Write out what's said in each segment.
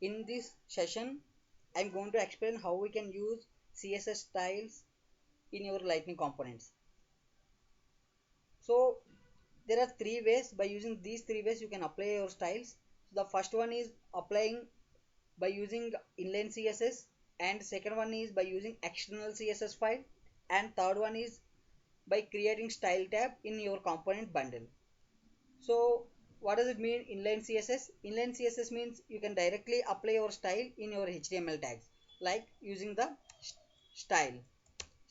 In this session I'm going to explain how we can use CSS styles in your Lightning components. So there are three ways. By using these three ways you can apply your styles. So the first one is applying by using inline CSS, and second one is by using external CSS file, and third one is by creating style tab in your component bundle. So what does it mean, inline CSS? Inline CSS means you can directly apply your style in your HTML tags, like using the style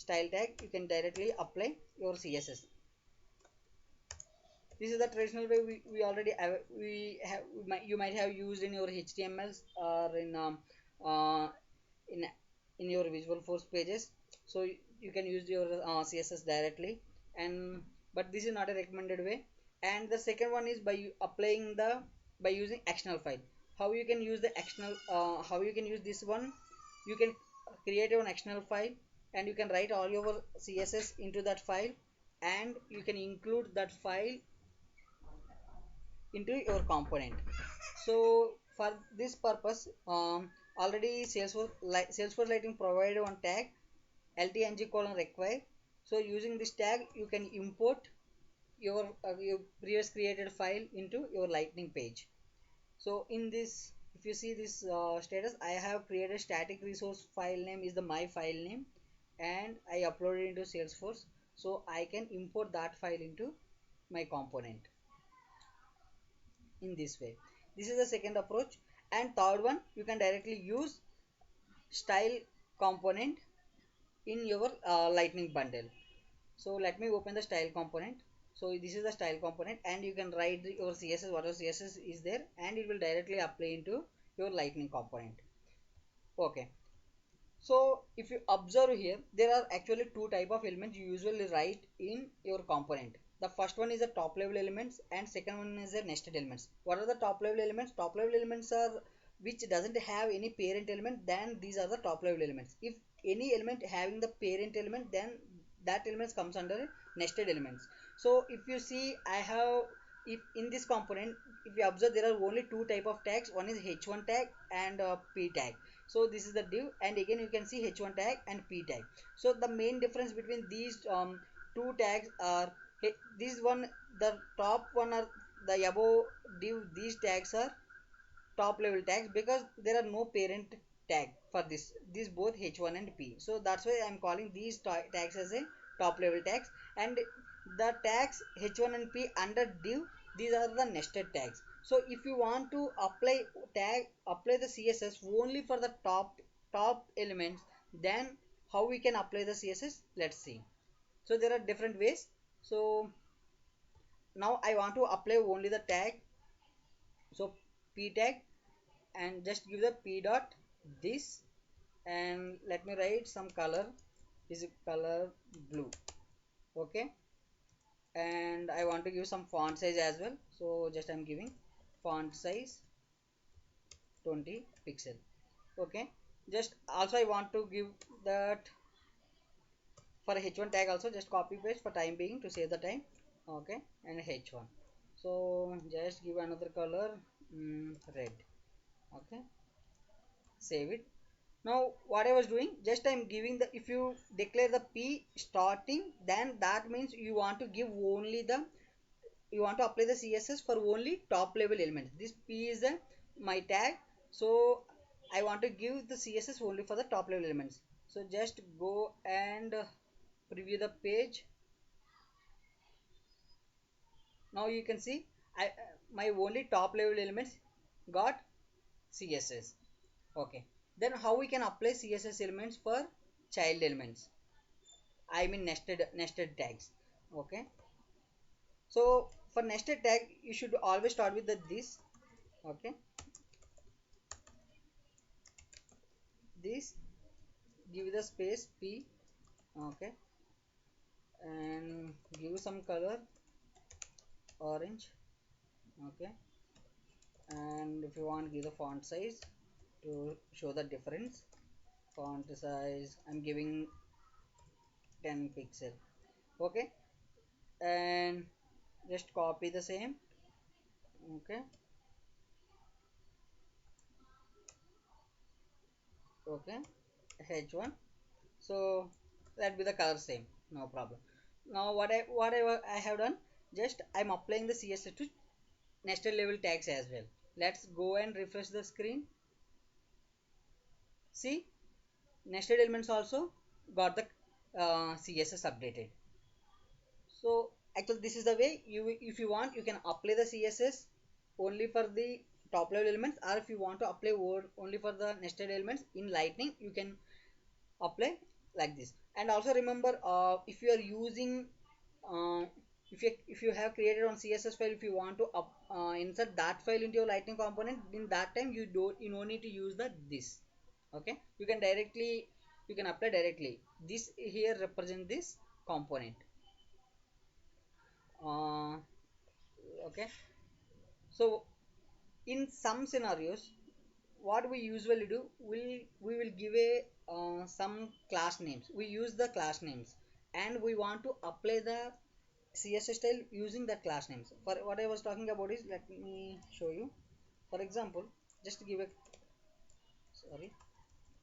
tag. You can directly apply your CSS. This is the traditional way we already have, you might have used in your HTMLs or uh, in in your Visual Force pages. So you can use your CSS directly, and but this is not a recommended way. And the second one is by applying the by using external file. How you can use the external how you can use this one? You can create an external file, and you can write all your CSS into that file, and you can include that file into your component. So for this purpose, already Salesforce Lighting provided one tag LTNG colon require. So using this tag you can import your previous created file into your Lightning page. So in this, if you see this status, I have created static resource file name is the my file name, and I uploaded into Salesforce, so I can import that file into my component in this way. This is the second approach. And third one, you can directly use style component in your Lightning bundle. So let me open the style component. So this is the style component, and you can write your CSS, whatever CSS is there, and it will directly apply into your Lightning component. Okay, so if you observe here, there are actually two type of elements you usually write in your component. The first one is the top level elements, and second one is the nested elements. What are the top level elements? Top level elements are which doesn't have any parent element, then these are the top level elements. If any element having the parent element, then that elements comes under nested elements. So if you see, I have, if in this component, if you observe, there are only two type of tags. One is h1 tag and p tag. So this is the div, and again you can see h1 tag and p tag. So the main difference between these two tags are, this one, the top one, are the above div, these tags are top level tags because there are no parent tag for this both h1 and p. So that's why I'm calling these tags as a top level tags, and the tags h1 and p under div, these are the nested tags. So if you want to apply the CSS only for the top elements, then how we can apply the CSS, let's see. So there are different ways. So now I want to apply only the tag. So p tag, and just give the p dot this, and let me write some color, is color blue. Okay, and I want to give some font size as well, so just I'm giving font size 20 pixel. Okay, just also I want to give that for h1 tag also, just copy paste for time being to save the time. Okay, and h1, so just give another color, red. Okay, save it. Now what I was doing, just I'm giving the, if you declare the p starting, then that means you want to give only the, you want to apply the CSS for only top level elements. This p is the my tag, so I want to give the CSS only for the top level elements. So just go and preview the page. Now you can see I my only top level elements got CSS. Okay, then how we can apply CSS elements for child elements, I mean nested tags. Okay, so for nested tag you should always start with the this. Okay, this, give the space p. Okay, and give some color orange. Okay, and if you want, give the font size to show the difference. Font size I'm giving 10 pixel. Okay, and just copy the same. Okay, Okay, h1. So that be the color same, no problem. Now I have done, just I'm applying the CSS to nested level tags as well. Let's go and refresh the screen. See, nested elements also got the CSS updated. So actually this is the way you, if you want, you can apply the CSS only for the top level elements, or if you want to apply only for the nested elements in Lightning, you can apply like this. And also remember, if you are using uh, if you have created on CSS file, if you want to insert that file into your Lightning component, in that time you no need to use the this. Okay, you can directly, you can apply directly. This here represent this component. uh, okay, so in some scenarios, what we usually do, we will give a some class names. We use the class names, and we want to apply the CSS style using that class names. For what I was talking about is, let me show you. For example, just give a, sorry,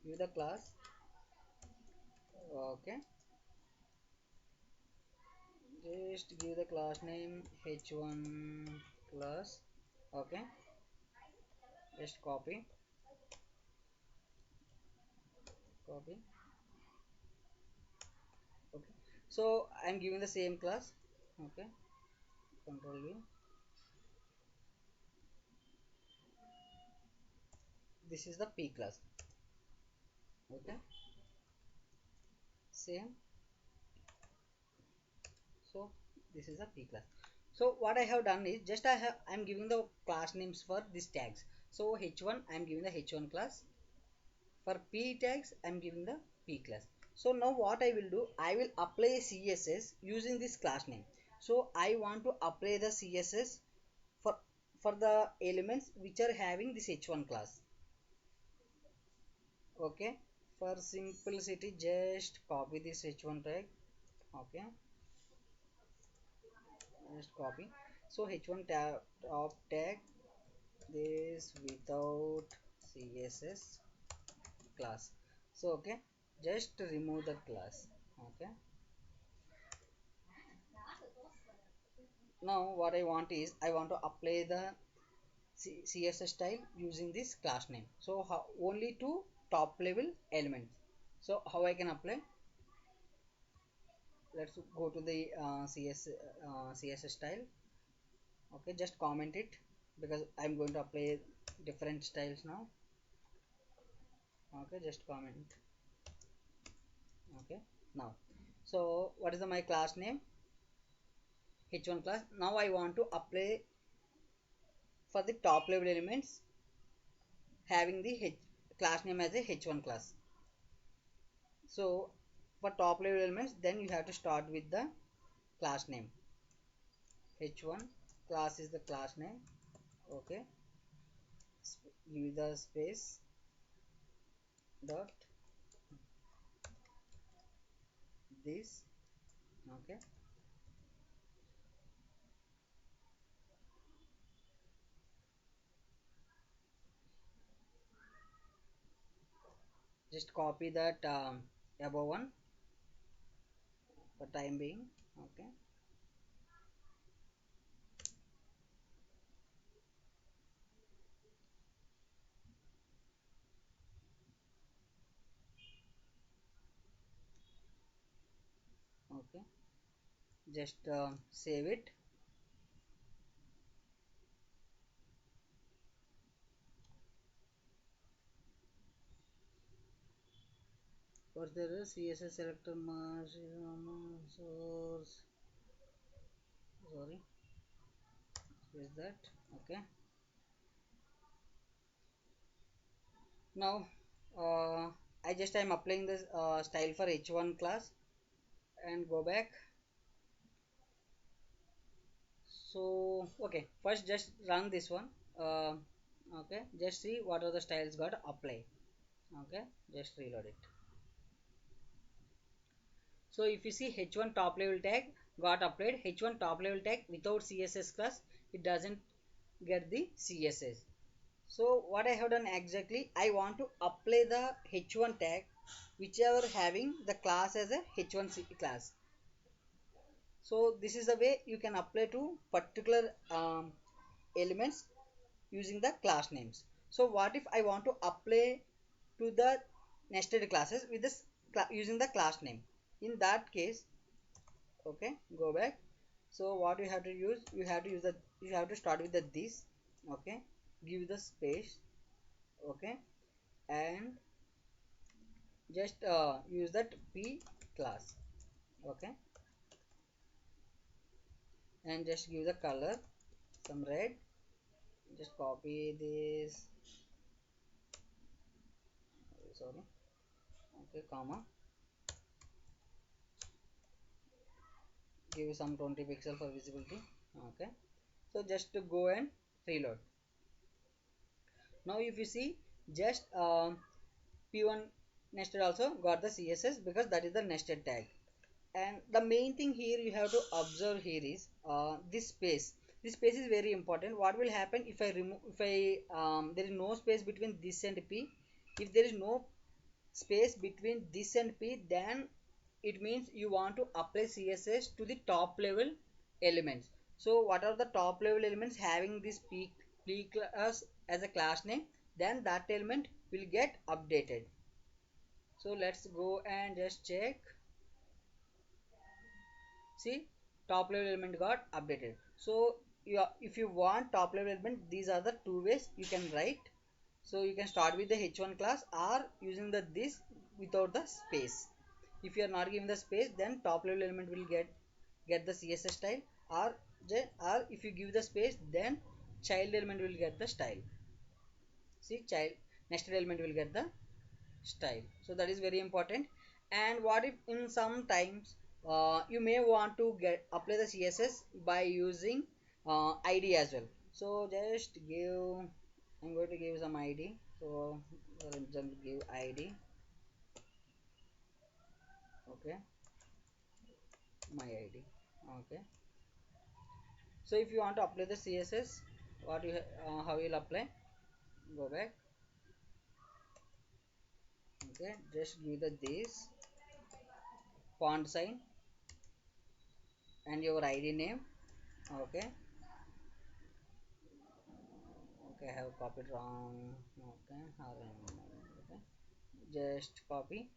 give the class. Okay, just give the class name h1 class. Okay, just copy. Okay, so I'm giving the same class. Okay, control V. This is the P class. Okay, same. So this is the P class. So what I have done is, just I'm giving the class names for these tags. So h1 I'm giving the h1 class. For P tags I'm giving the P class. So now what I will do, I will apply CSS using this class name. So I want to apply the CSS for the elements which are having this h1 class. Okay, for simplicity, just copy this h1 tag. Okay, just copy. So h1 top tag this without CSS class. So okay, just remove the class. Okay, now what I want is, I want to apply the CSS style using this class name. So how, only to top level elements. So how I can apply? Let's go to the CSS style. Okay, just comment it, because I'm going to apply different styles now. Okay, just comment. Okay, now, so what is my class name? h1 class. Now I want to apply for the top level elements having the class name as a h1 class. So for top level elements, then you have to start with the class name. h1 class is the class name. Okay, give the space dot this. Okay, just copy that above one for time being. Okay, okay, just save it. For the CSS selector mask source, sorry, is that okay? Now I'm applying this style for h1 class, and go back. So okay, first just run this one. uh, okay, just see what are the styles got apply. Okay, just reload it. So if you see h1 top level tag got applied, h1 top level tag without CSS class, it doesn't get the CSS. So what I have done exactly, I want to apply the h1 tag whichever having the class as a h1 class. So this is the way you can apply to particular elements using the class names. So what if I want to apply to the nested classes with this using the class name? In that case, okay, go back. So what you have to use, you have to start with the this, okay, give the space, okay, and just use that p class, okay, and just give the color some red. Just copy this, sorry, okay, comma, give some 20 pixel for visibility, okay. So just to go and reload. Now if you see, just p1 nested also got the css because that is the nested tag. And the main thing here you have to observe here is this space. This space is very important. What will happen if I remove, if I there is no space between this and p? If there is no space between this and p, then it means you want to apply css to the top level elements. So what are the top level elements having this p class as a class name? Then that element will get updated. So let's go and just check. See, top level element got updated. So if you want top level element, these are the two ways you can write. So you can start with the h1 class or using the this without the space. If you are not giving the space, then top level element will get the css style, or or if you give the space, then child element will get the style. See, child nested element will get the style. So that is very important. And what if in some times you may want to get apply the css by using id as well. So just give, I'm going to give some id. So for example, give id, okay, my id, okay. So if you want to apply the css, what you how you'll apply, go back, okay, just give the this font sign and your id name, okay. Okay, I have copied wrong. Okay, okay. Just copy.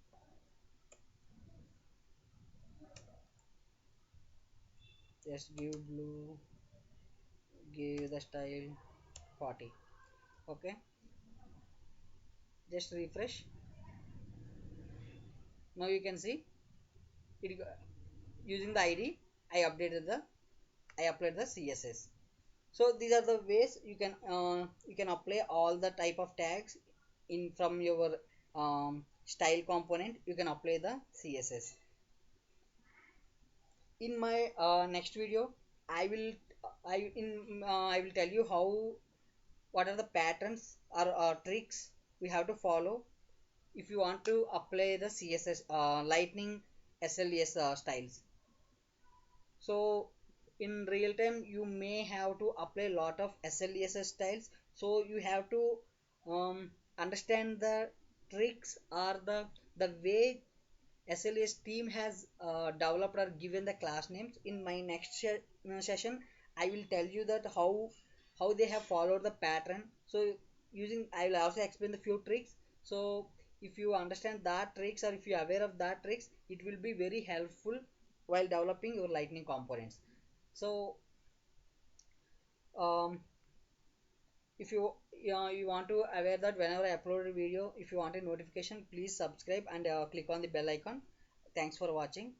Just give blue. Give the style 40. Okay. Just refresh. Now you can see it using the ID. I updated the. I applied the CSS. So these are the ways you can apply all the type of tags in from your style component. You can apply the CSS. In my next video, I will I will tell you how, what are the patterns or tricks we have to follow if you want to apply the css lightning sles styles. So in real time you may have to apply a lot of sles styles, so you have to understand the tricks or the way SLS team has developed or given the class names. In my next session, I will tell you that how they have followed the pattern. So using, I will also explain the few tricks. So if you understand that tricks or if you are aware of that tricks, it will be very helpful while developing your lightning components. So um, if you you want to aware that whenever I upload a video, if you want a notification, please subscribe and click on the bell icon. Thanks for watching.